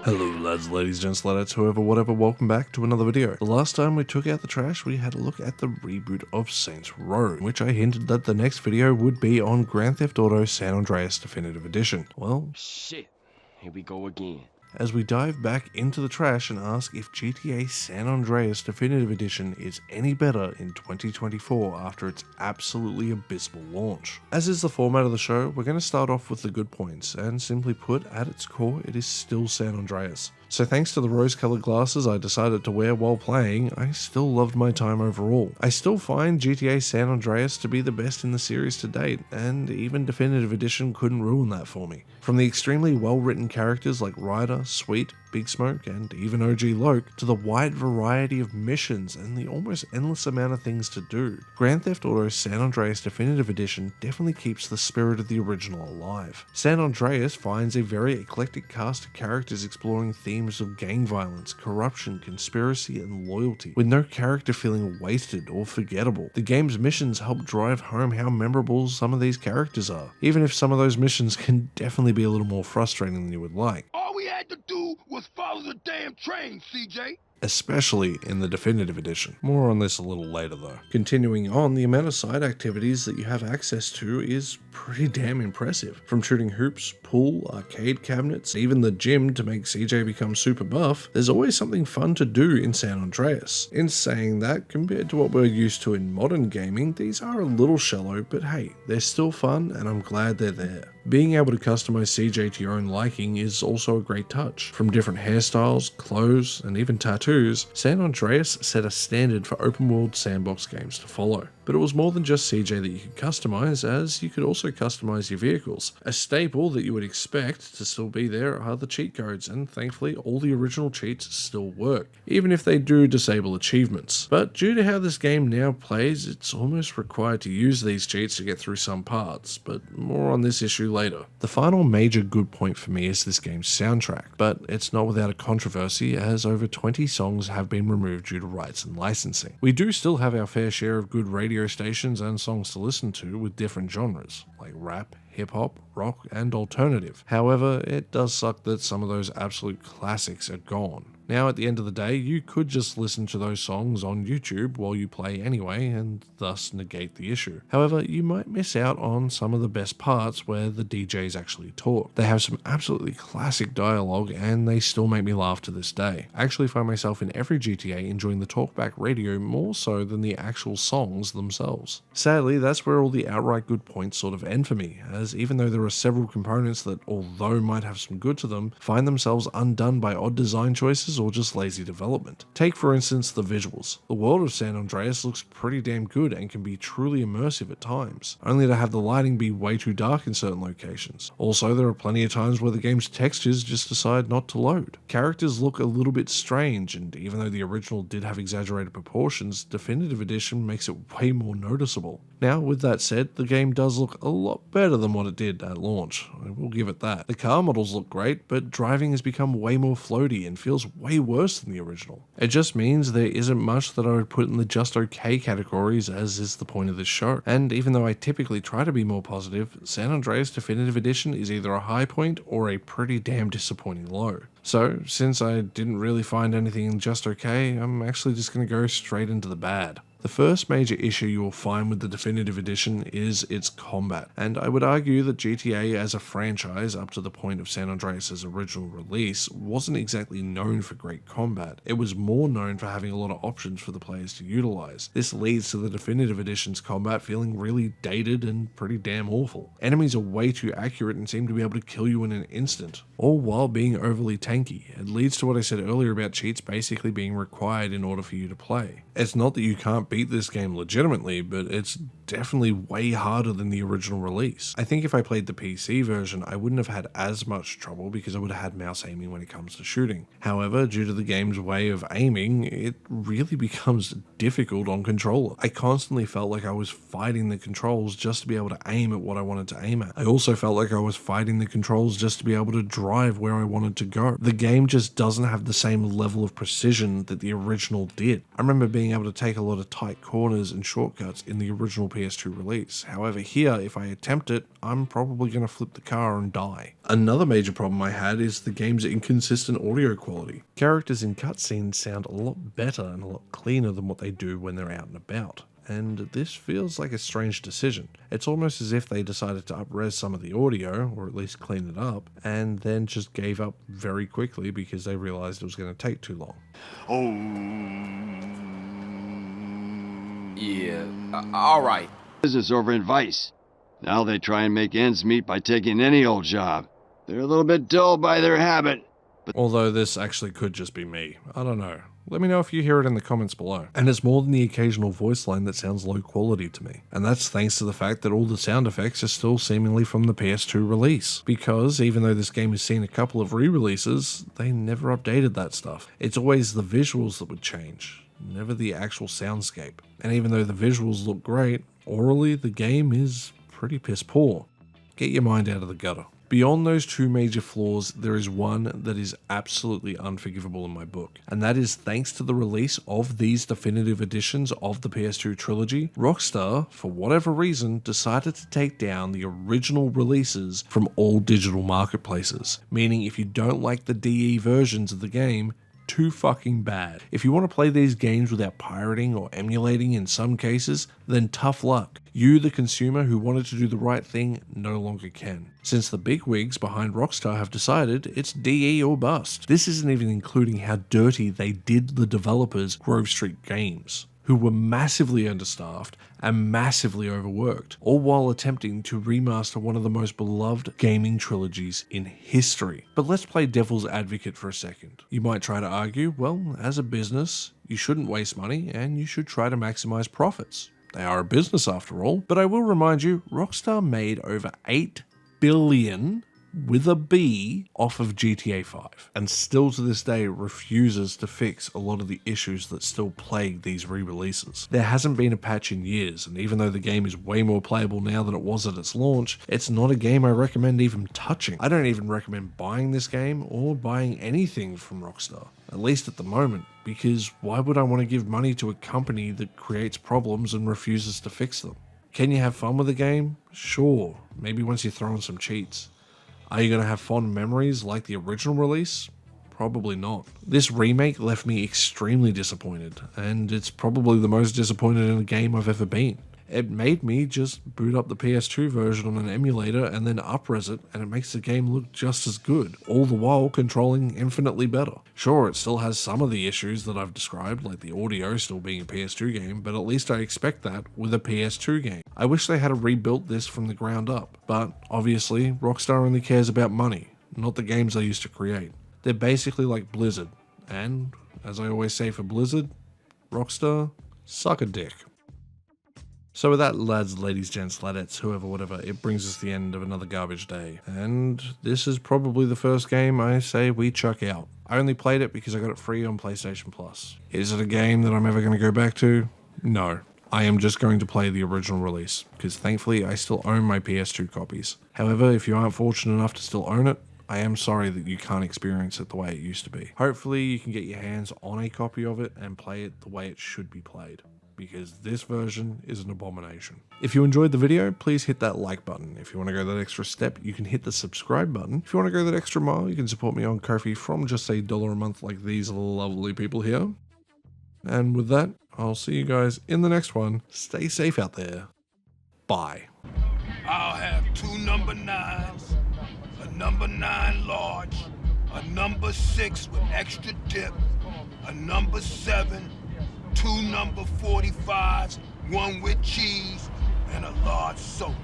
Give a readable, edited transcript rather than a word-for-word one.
Hello lads, ladies, gents, ladetts, whoever, whatever, welcome back to another video. The last time we took out the trash, we had a look at the reboot of Saints Row, in which I hinted that the next video would be on Grand Theft Auto San Andreas Definitive Edition. Well, shit, here we go again. As we dive back into the trash and ask if GTA San Andreas Definitive Edition is any better in 2024 after its absolutely abysmal launch. As is the format of the show, we're going to start off with the good points, and simply put, at its core, it is still San Andreas. So thanks to the rose-colored glasses I decided to wear while playing, I still loved my time overall. I still find GTA San Andreas to be the best in the series to date, and even Definitive Edition couldn't ruin that for me. From the extremely well-written characters like Ryder, Sweet, Big Smoke, and even OG Loke, to the wide variety of missions and the almost endless amount of things to do, Grand Theft Auto San Andreas Definitive Edition definitely keeps the spirit of the original alive. San Andreas finds a very eclectic cast of characters exploring themes of gang violence, corruption, conspiracy, and loyalty, with no character feeling wasted or forgettable. The game's missions help drive home how memorable some of these characters are, even if some of those missions can definitely be a little more frustrating than you would like. All we had to do was follow the damn train, CJ. Especially in the Definitive Edition. More on this a little later though. Continuing on, the amount of side activities that you have access to is pretty damn impressive. From shooting hoops, pool, arcade cabinets, even the gym to make CJ become super buff, there's always something fun to do in San Andreas. In saying that, compared to what we're used to in modern gaming, these are a little shallow, but hey, they're still fun and I'm glad they're there. Being able to customize CJ to your own liking is also a great touch. From different hairstyles, clothes, and even tattoos, San Andreas set a standard for open world sandbox games to follow. But it was more than just CJ that you could customize, as you could also customize your vehicles. A staple that you would expect to still be there are the cheat codes, and thankfully all the original cheats still work, even if they do disable achievements. But due to how this game now plays, it's almost required to use these cheats to get through some parts, but more on this issue later. The final major good point for me is this game's soundtrack, but it's not without a controversy, as over 20 songs have been removed due to rights and licensing. We do still have our fair share of good radio stations and songs to listen to with different genres, like rap, hip-hop, rock, and alternative. However, it does suck that some of those absolute classics are gone. Now, at the end of the day, you could just listen to those songs on YouTube while you play anyway, and thus negate the issue. However, you might miss out on some of the best parts where the DJs actually talk. They have some absolutely classic dialogue, and they still make me laugh to this day. I actually find myself in every GTA enjoying the talkback radio more so than the actual songs themselves. Sadly, that's where all the outright good points sort of end for me, as even though there are several components that, although might have some good to them, find themselves undone by odd design choices or just lazy development. Take for instance the visuals. The world of San Andreas looks pretty damn good and can be truly immersive at times, only to have the lighting be way too dark in certain locations. Also, there are plenty of times where the game's textures just decide not to load. Characters look a little bit strange, and even though the original did have exaggerated proportions, Definitive Edition makes it way more noticeable. Now, with that said, the game does look a lot better than what it did at launch. I will give it that. The car models look great, but driving has become way more floaty and feels way worse than the original. It just means there isn't much that I would put in the just okay categories, as is the point of this show. And even though I typically try to be more positive, San Andreas Definitive Edition is either a high point or a pretty damn disappointing low. So, since I didn't really find anything just okay, I'm actually just going to go straight into the bad. The first major issue you will find with the Definitive Edition is its combat, and I would argue that GTA as a franchise up to the point of San Andreas' original release wasn't exactly known for great combat. It was more known for having a lot of options for the players to utilize. This leads to the Definitive Edition's combat feeling really dated and pretty damn awful. Enemies are way too accurate and seem to be able to kill you in an instant, all while being overly tanky. It leads to what I said earlier about cheats basically being required in order for you to play. It's not that you can't beat this game legitimately, but it's definitely way harder than the original release. I think if I played the PC version, I wouldn't have had as much trouble because I would have had mouse aiming when it comes to shooting. However, due to the game's way of aiming, it really becomes difficult on controller. I constantly felt like I was fighting the controls just to be able to aim at what I wanted to aim at. I also felt like I was fighting the controls just to be able to drive where I wanted to go. The game just doesn't have the same level of precision that the original did. I remember being able to take a lot of tight corners and shortcuts in the original PS2 release. However, here, if I attempt it, I'm probably going to flip the car and die. Another major problem I had is the game's inconsistent audio quality. Characters in cutscenes sound a lot better and a lot cleaner than what they do when they're out and about. And this feels like a strange decision. It's almost as if they decided to up-res some of the audio, or at least clean it up, and then just gave up very quickly because they realized it was going to take too long. Oh. Yeah, alright. Business over in Vice. Now they try and make ends meet by taking any old job. They're a little bit dull by their habit. Although this actually could just be me. I don't know. Let me know if you hear it in the comments below. And it's more than the occasional voice line that sounds low quality to me. And that's thanks to the fact that all the sound effects are still seemingly from the PS2 release. Because even though this game has seen a couple of re-releases, they never updated that stuff. It's always the visuals that would change, never the actual soundscape. And even though the visuals look great, orally the game is pretty piss poor. Get your mind out of the gutter. Beyond those two major flaws, there is one that is absolutely unforgivable in my book, and that is thanks to the release of these definitive editions of the PS2 trilogy, Rockstar, for whatever reason, decided to take down the original releases from all digital marketplaces, meaning if you don't like the DE versions of the game, too fucking bad. If you want to play these games without pirating or emulating in some cases, then tough luck. You, the consumer who wanted to do the right thing, no longer can. Since the bigwigs behind Rockstar have decided it's DE or bust. This isn't even including how dirty they did the developers Grove Street Games, who were massively understaffed and massively overworked, all while attempting to remaster one of the most beloved gaming trilogies in history. But let's play devil's advocate for a second. You might try to argue, well, as a business, you shouldn't waste money and you should try to maximize profits. They are a business after all, but I will remind you, Rockstar made over $8 billion with a B off of GTA 5, and still to this day refuses to fix a lot of the issues that still plague these re-releases. There hasn't been a patch in years, and even though the game is way more playable now than it was at its launch, it's not a game I recommend even touching. I don't even recommend buying this game or buying anything from Rockstar, at least at the moment, because why would I want to give money to a company that creates problems and refuses to fix them? Can you have fun with the game? Sure, maybe once you throw in some cheats. Are you going to have fond memories like the original release? Probably not. This remake left me extremely disappointed, and it's probably the most disappointed in a game I've ever been. It made me just boot up the PS2 version on an emulator and then up-res it, and it makes the game look just as good, all the while controlling infinitely better. Sure, it still has some of the issues that I've described, like the audio still being a PS2 game, but at least I expect that with a PS2 game. I wish they had rebuilt this from the ground up, but obviously, Rockstar only cares about money, not the games they used to create. They're basically like Blizzard, and, as I always say for Blizzard, Rockstar, suck a dick. So with that, lads, ladies, gents, ladettes, whoever, whatever, it brings us to the end of another garbage day. And this is probably the first game I say we chuck out. I only played it because I got it free on PlayStation Plus. Is it a game that I'm ever going to go back to? No. I am just going to play the original release, because thankfully I still own my PS2 copies. However, if you aren't fortunate enough to still own it, I am sorry that you can't experience it the way it used to be. Hopefully you can get your hands on a copy of it and play it the way it should be played, because this version is an abomination. If you enjoyed the video, please hit that like button. If you want to go that extra step, you can hit the subscribe button. If you want to go that extra mile, you can support me on Ko-fi from just $1 a month like these lovely people here. And with that, I'll see you guys in the next one. Stay safe out there. Bye. I'll have 2 number 9s, a number 9 large, a number 6 with extra dip, a number 7, 2 number 45s, 1 with cheese, and a large soda.